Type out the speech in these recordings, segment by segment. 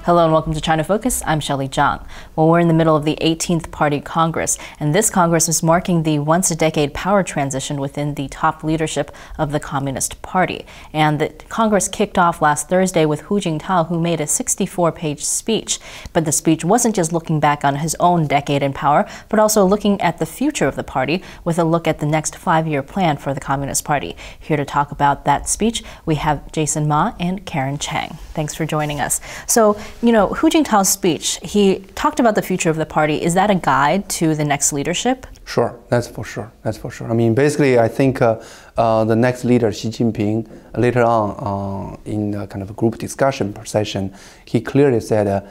Hello and welcome to China Focus. I'm Shelley Zhang. Well, we're in the middle of the 18th Party Congress, and this Congress is marking the once-a-decade power transition within the top leadership of the Communist Party. And the Congress kicked off last Thursday with Hu Jintao, who made a 64-page speech. But the speech wasn't just looking back on his own decade in power, but also looking at the future of the party with a look at the next 5-year plan for the Communist Party. Here to talk about that speech, we have Jason Ma and Karen Chang. Thanks for joining us. So, you know, Hu Jintao's speech, he talked about the future of the party. Is that a guide to the next leadership? Sure, that's for sure. That's for sure. I mean, basically, I think the next leader, Xi Jinping, later on in a kind of a group discussion session, he clearly said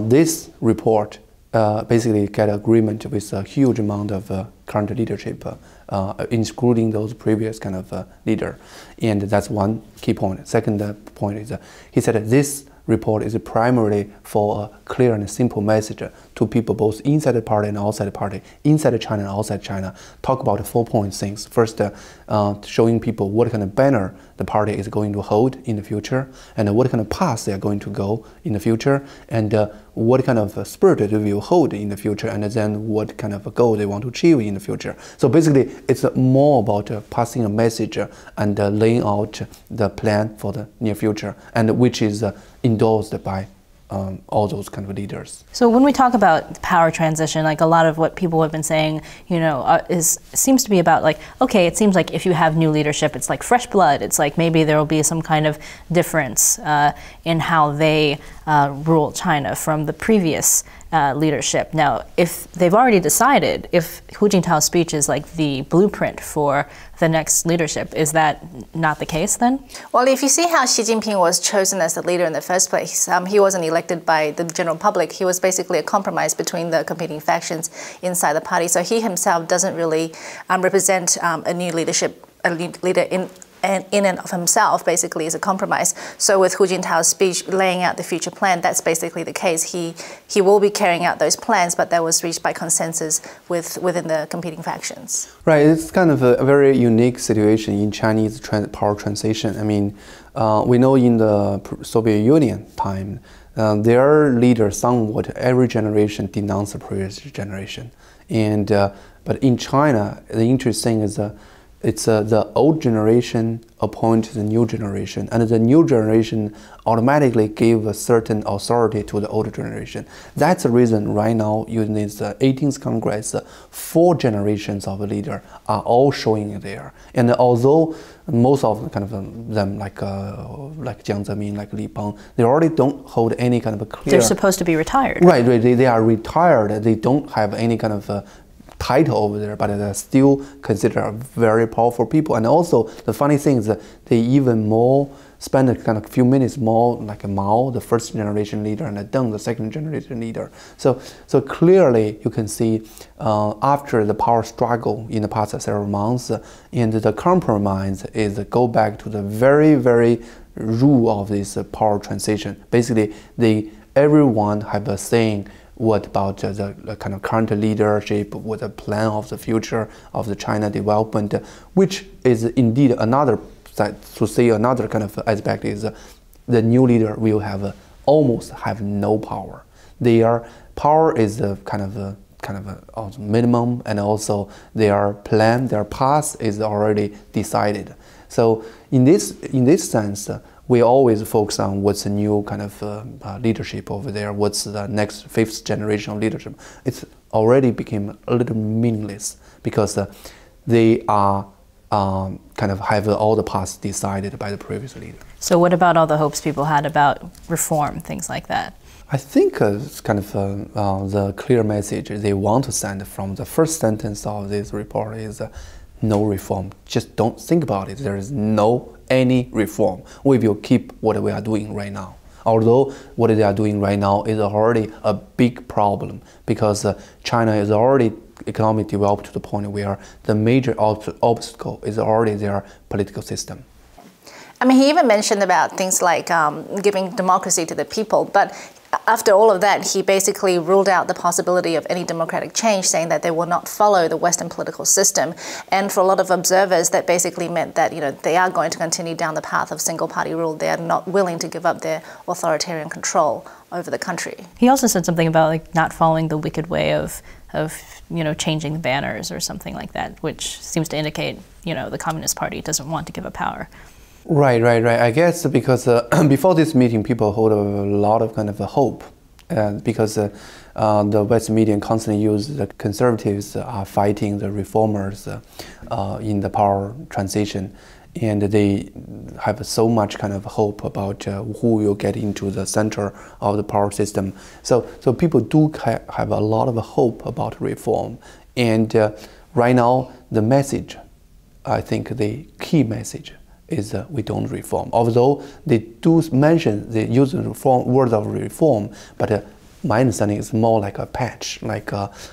this report basically get agreement with a huge amount of current leadership, including those previous kind of leader. And that's one key point. Second point is he said this report is primarily for a clear and simple message to people both inside the party and outside the party, inside China and outside China. Talk about 4-point things. First, showing people what kind of banner the party is going to hold in the future, and what kind of path they are going to go in the future, and what kind of spirit they will hold in the future, and then what kind of a goal they want to achieve in the future. So basically, it's more about passing a message and laying out the plan for the near future, and which is endorsed by all those kind of leaders. So when we talk about power transition, like a lot of what people have been saying, you know, seems to be about like, okay, it seems like if you have new leadership, it's like fresh blood. It's like maybe there will be some kind of difference in how they rule China from the previous leadership. Now, if they've already decided, if Hu Jintao's speech is like the blueprint for the next leadership, is that not the case then? Well, if you see how Xi Jinping was chosen as the leader in the first place, he wasn't elected by the general public. He was basically a compromise between the competing factions inside the party. So he himself doesn't really represent a new leadership, a leader in and of himself, basically is a compromise. So with Hu Jintao's speech laying out the future plan, that's basically the case. He will be carrying out those plans, but that was reached by consensus within the competing factions. Right, it's kind of a very unique situation in Chinese power transition. I mean, we know in the Soviet Union time, their leaders somewhat every generation denounced the previous generation. And but in China, the interesting is it's the old generation appoint the new generation, and the new generation automatically give a certain authority to the older generation. That's the reason right now in this 18th Congress, 4 generations of leaders are all showing there. And although most of them, like Jiang Zemin, like Li Peng, they already don't hold any kind of a clear. They're supposed to be retired. Right, they are retired. They don't have any kind of title over there, but they're still considered very powerful people. And also, the funny thing is that they even more spend a kind of few minutes more like Mao, the first generation leader, and Deng, the second generation leader. So clearly you can see after the power struggle in the past several months, and the compromise is go back to the very, very rule of this power transition. Basically, everyone have a saying what about the kind of current leadership, what the plan of the future of the China development, which is indeed another side to say another kind of aspect is the new leader will have almost have no power. Their power is kind of minimum, and also their plan, their path is already decided. So in this sense, we always focus on what's the new kind of leadership over there, what's the next 5th generation of leadership. It's already became a little meaningless because they are kind of have all the paths decided by the previous leader. So what about all the hopes people had about reform, things like that? I think it's kind of the clear message they want to send from the first sentence of this report is no reform. Just don't think about it. There is any reform. We will keep what we are doing right now. Although what they are doing right now is already a big problem because China is already economically developed to the point where the major obstacle is already their political system. I mean, he even mentioned about things like giving democracy to the people, but after all of that, he basically ruled out the possibility of any democratic change, saying that they will not follow the Western political system. And for a lot of observers, that basically meant that, they are going to continue down the path of single-party rule. They are not willing to give up their authoritarian control over the country. He also said something about not following the wicked way of changing the banners or something like that, which seems to indicate, the Communist Party doesn't want to give up power. Right. I guess because before this meeting, people hold a lot of kind of a hope, because the West media constantly use the conservatives are fighting the reformers in the power transition, and they have so much kind of hope about who will get into the center of the power system. So people do have a lot of hope about reform, and right now the message, I think the key message, is we don't reform. Although they do mention, they use the word of reform, but my understanding is more like a patch, like,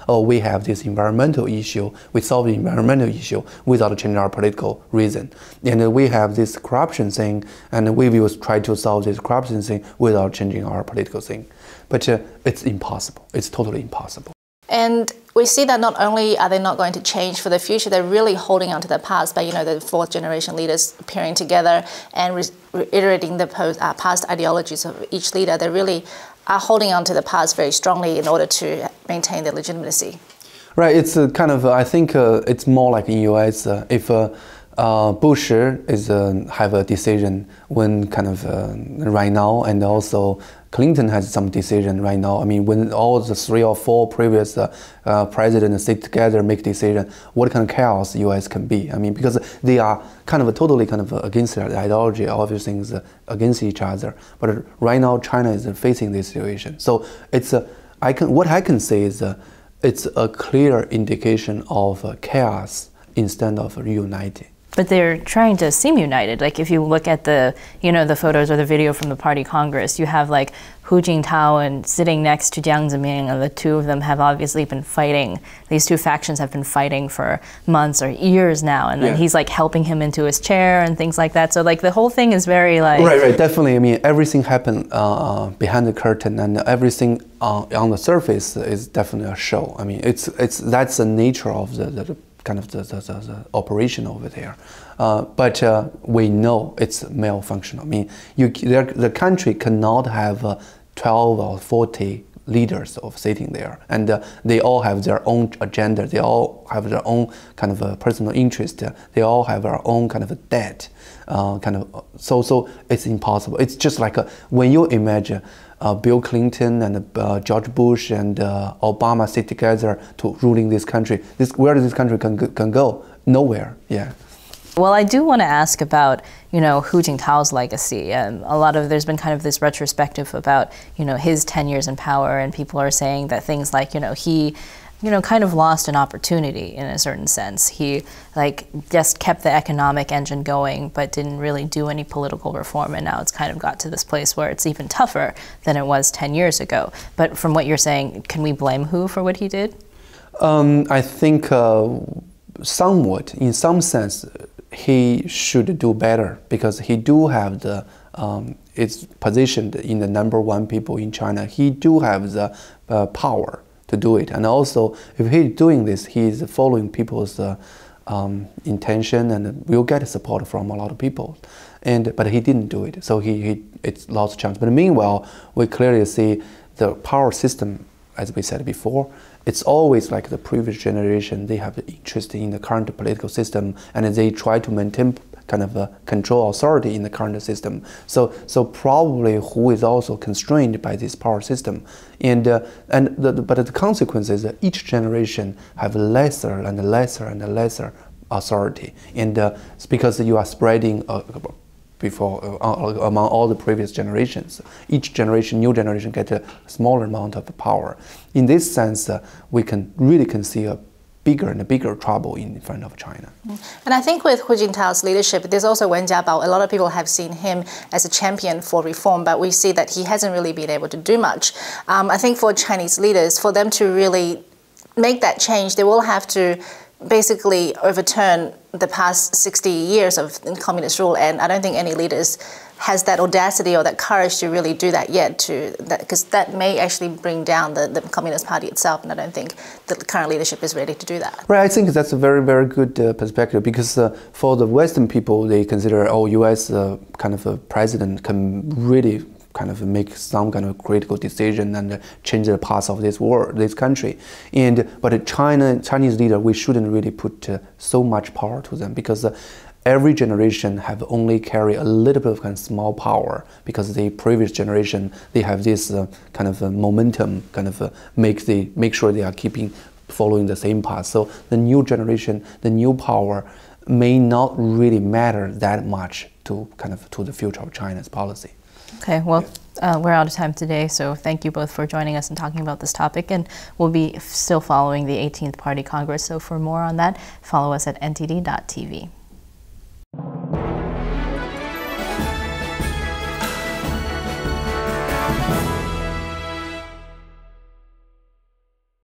we have this environmental issue, we solve the environmental issue without changing our political reason. And we have this corruption thing, and we will try to solve this corruption thing without changing our political thing. But it's impossible. It's totally impossible. And we see that not only are they not going to change for the future, they're really holding on to the past by, the fourth generation leaders appearing together and reiterating the past ideologies of each leader. They really are holding on to the past very strongly in order to maintain their legitimacy. Right, it's kind of, I think it's more like in US, if Bush is have a decision when kind of right now, and also Clinton has some decision right now. I mean, when all the 3 or 4 previous presidents sit together, make decision, what kind of chaos US can be? I mean, because they are kind of totally kind of against their ideology, all these things against each other. But right now, China is facing this situation. So it's what I can say is it's a clear indication of chaos instead of reuniting. But they're trying to seem united. Like if you look at the, the photos or the video from the party congress, you have like Hu Jintao and sitting next to Jiang Zemin, and the two of them have obviously been fighting. These two factions have been fighting for months or years now, and then he's like helping him into his chair and things like that. So like the whole thing is very like right, definitely. I mean, everything happened behind the curtain, and everything on the surface is definitely a show. I mean, that's the nature of the kind of the operation over there, but we know it's malfunctional. I mean, the country cannot have 12 or 40 leaders of sitting there, and they all have their own agenda. They all have their own kind of personal interest. They all have their own kind of debt. So it's impossible. It's just like when you imagine Bill Clinton and George Bush and Obama sit together to ruling this country. Where does this country can go? Nowhere. Yeah. Well, I do want to ask about, Hu Jintao's legacy. There's been kind of this retrospective about, his 10 years in power, and people are saying that things like, he kind of lost an opportunity in a certain sense. He just kept the economic engine going, but didn't really do any political reform, and now it's kind of got to this place where it's even tougher than it was 10 years ago. But from what you're saying, can we blame Hu for what he did? I think somewhat, in some sense, he should do better, because he do have the it's positioned in the #1 people in China. He do have the power to do it, and also if he's doing this, he's following people's intention and will get support from a lot of people. But he didn't do it, so it's lost chance. But meanwhile, we clearly see the power system, as we said before, it's always like the previous generation. They have the interest in the current political system, and they try to maintain kind of control authority in the current system. So probably Hu is also constrained by this power system, but the consequence is that each generation have lesser and lesser and lesser authority, and it's because you are spreading among all the previous generations. Each generation, new generation, get a smaller amount of power. In this sense, we can see a bigger and bigger trouble in front of China. And I think with Hu Jintao's leadership, there's also Wen Jiabao. A lot of people have seen him as a champion for reform, but we see that he hasn't really been able to do much. I think for Chinese leaders, for them to really make that change, they will have to basically overturn the past 60 years of communist rule, and I don't think any leaders has that audacity or that courage to really do that yet, because that may actually bring down the Communist Party itself, and I don't think the current leadership is ready to do that. Right, I think that's a very, very good perspective, because for the Western people, they consider, oh, U.S. Kind of a president can really kind of make some kind of critical decision and change the path of this world, this country. But Chinese leader, we shouldn't really put so much power to them, because every generation have only carry a little bit of kind of small power, because the previous generation, they have this kind of momentum, kind of make sure they are following the same path. So the new generation, the new power may not really matter that much to the future of China's policy. Okay, well, we're out of time today, so thank you both for joining us and talking about this topic, and we'll be still following the 18th Party Congress, so for more on that, follow us at ntd.tv.